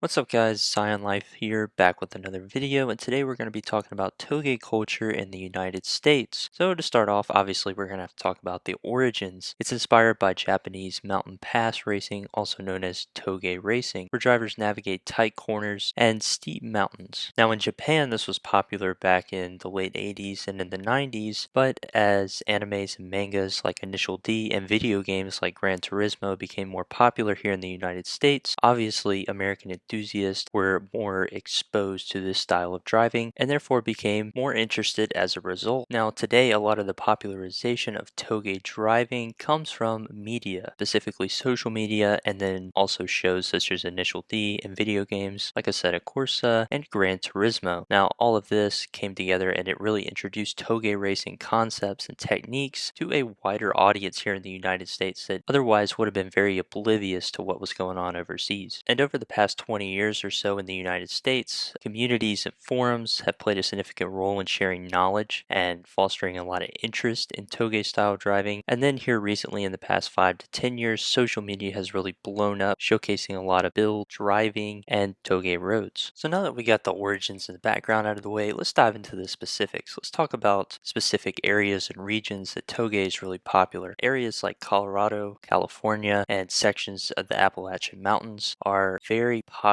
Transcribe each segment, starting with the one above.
What's up guys, Scion Life here, back with another video, and today we're going to be talking about Touge culture in the United States. So to start off, obviously we're going to have to talk about the origins. It's inspired by Japanese mountain pass racing, also known as Touge racing, where drivers navigate tight corners and steep mountains. Now in Japan, this was popular back in the late 80s and in the 90s, but as animes and mangas like Initial D and video games like Gran Turismo became more popular here in the United States, obviously American enthusiasts were more exposed to this style of driving and therefore became more interested as a result. Now, today, a lot of the popularization of Touge driving comes from media, specifically social media, and then also shows such as Initial D and video games like Assetto Corsa and Gran Turismo. Now, all of this came together and it really introduced Touge racing concepts and techniques to a wider audience here in the United States that otherwise would have been very oblivious to what was going on overseas. And over the past 20 years or so in the United States, communities and forums have played a significant role in sharing knowledge and fostering a lot of interest in Touge style driving. And then here recently in the past 5 to 10 years, social media has really blown up, showcasing a lot of build, driving, and Touge roads. So now that we got the origins and the background out of the way, let's dive into the specifics. Let's talk about specific areas and regions that Touge is really popular. Areas like Colorado, California, and sections of the Appalachian Mountains are very popular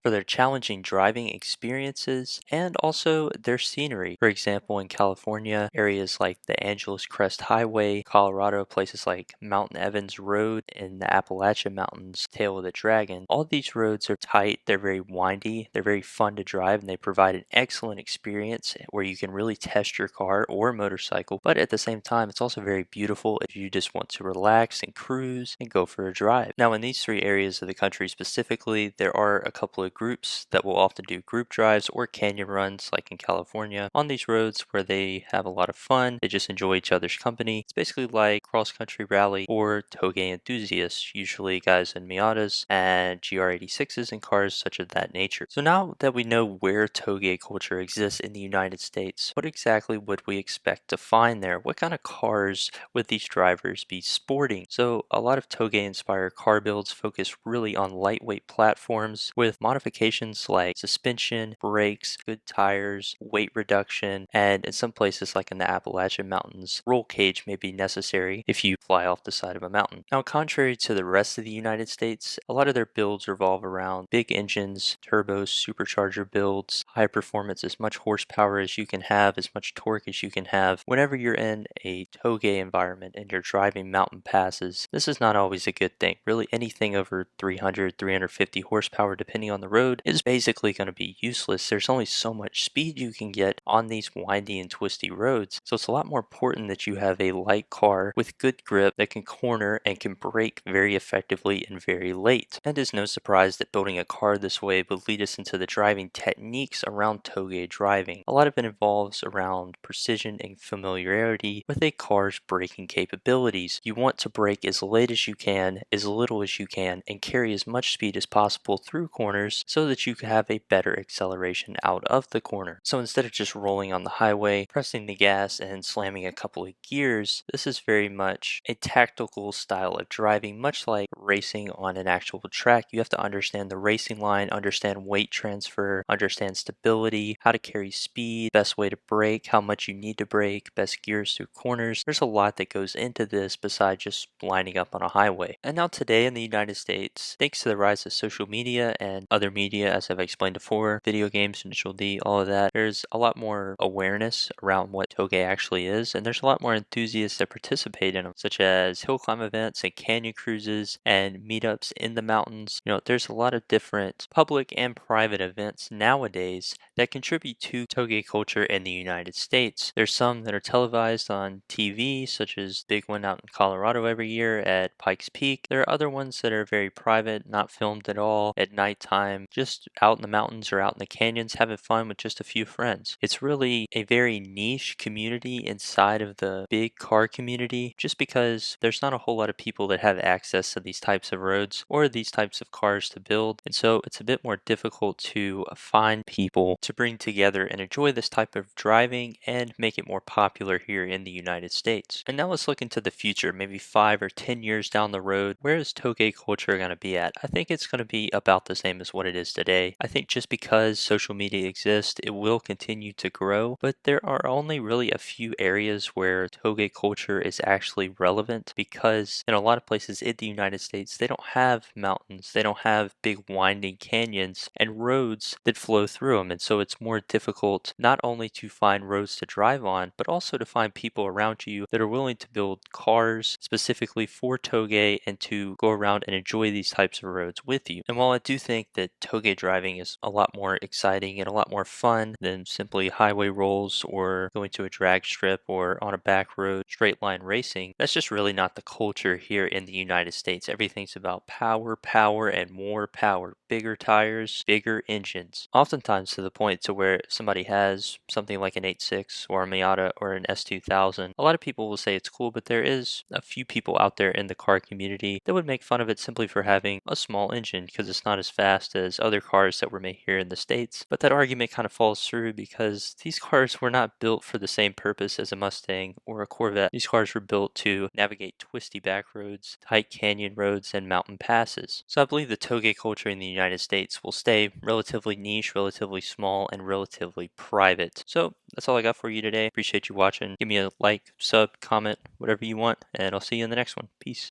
for their challenging driving experiences and also their scenery. For example, in California, areas like the Angeles Crest Highway, Colorado, places like Mountain Evans Road in the Appalachian Mountains, Tail of the Dragon. All these roads are tight, they're very windy, they're very fun to drive, and they provide an excellent experience where you can really test your car or motorcycle. But at the same time, it's also very beautiful if you just want to relax and cruise and go for a drive. Now, in these three areas of the country specifically, there are a couple of groups that will often do group drives or canyon runs, like in California, on these roads where they have a lot of fun. They just enjoy each other's company. It's basically like cross-country rally or Touge enthusiasts, usually guys in Miatas and GR86s and cars such of that nature. So now that we know where Touge culture exists in the United States, what exactly would we expect to find there? What kind of cars would these drivers be sporting? So a lot of Touge inspired car builds focus really on lightweight platforms with modifications like suspension, brakes, good tires, weight reduction, and in some places like in the Appalachian Mountains, roll cage may be necessary if you fly off the side of a mountain. Now, contrary to the rest of the United States, a lot of their builds revolve around big engines, turbos, supercharger builds, high performance, as much horsepower as you can have, as much torque as you can have. Whenever you're in a Touge environment and you're driving mountain passes, this is not always a good thing. Really, anything over 300, 350 horsepower, depending on the road, is basically going to be useless. There's only so much speed you can get on these windy and twisty roads. So it's a lot more important that you have a light car with good grip that can corner and can brake very effectively and very late. And it's no surprise that building a car this way would lead us into the driving techniques around Touge driving. A lot of it involves around precision and familiarity with a car's braking capabilities. You want to brake as late as you can, as little as you can, and carry as much speed as possible through corners so that you can have a better acceleration out of the corner. So instead of just rolling on the highway, pressing the gas and slamming a couple of gears, this is very much a tactical style of driving, much like racing on an actual track. You have to understand the racing line, understand weight transfer, understand stability, how to carry speed, best way to brake, how much you need to brake, best gears through corners. There's a lot that goes into this besides just lining up on a highway. And now today in the United States, thanks to the rise of social media and other media, as I've explained before, video games, Initial D, all of that, there's a lot more awareness around what Touge actually is, and there's a lot more enthusiasts that participate in them, such as hill climb events and canyon cruises and meetups in the mountains. There's a lot of different public and private events nowadays that contribute to Touge culture in the United States. There's some that are televised on TV, such as big one out in Colorado every year at Pikes Peak. There are other ones that are very private, not filmed at all, at nighttime, just out in the mountains or out in the canyons having fun with just a few friends. It's really a very niche community inside of the big car community, just because there's not a whole lot of people that have access to these types of roads or these types of cars to build, and so it's a bit more difficult to find people to bring together and enjoy this type of driving and make it more popular here in the United States. And now let's look into the future, maybe 5 or 10 years down the road. Where is Touge culture going to be at? I think it's going to be about the same as what it is today. I think just because social media exists, it will continue to grow, but there are only really a few areas where toge culture is actually relevant because in a lot of places in the United States, they don't have mountains, they don't have big winding canyons and roads that flow through them. And so it's more difficult not only to find roads to drive on, but also to find people around you that are willing to build cars specifically for toge and to go around and enjoy these types of roads with you. And while I do think that toge driving is a lot more exciting and a lot more fun than simply highway rolls or going to a drag strip or on a back road straight line racing, that's just really not the culture here in the United States. Everything's about power, power, and more power. Bigger tires, bigger engines. Oftentimes to the point to where somebody has something like an 8.6 or a Miata or an S2000. A lot of people will say it's cool, but there is a few people out there in the car community that would make fun of it simply for having a small engine because it's not as fast as other cars that were made here in the States. But that argument kind of falls through because these cars were not built for the same purpose as a Mustang or a Corvette. These cars were built to navigate twisty back roads, tight canyon roads, and mountain passes. So I believe the toge culture in the United States will stay relatively niche, relatively small, and relatively private. So that's all I got for you today. Appreciate you watching. Give me a like, sub, comment, whatever you want, and I'll see you in the next one. Peace.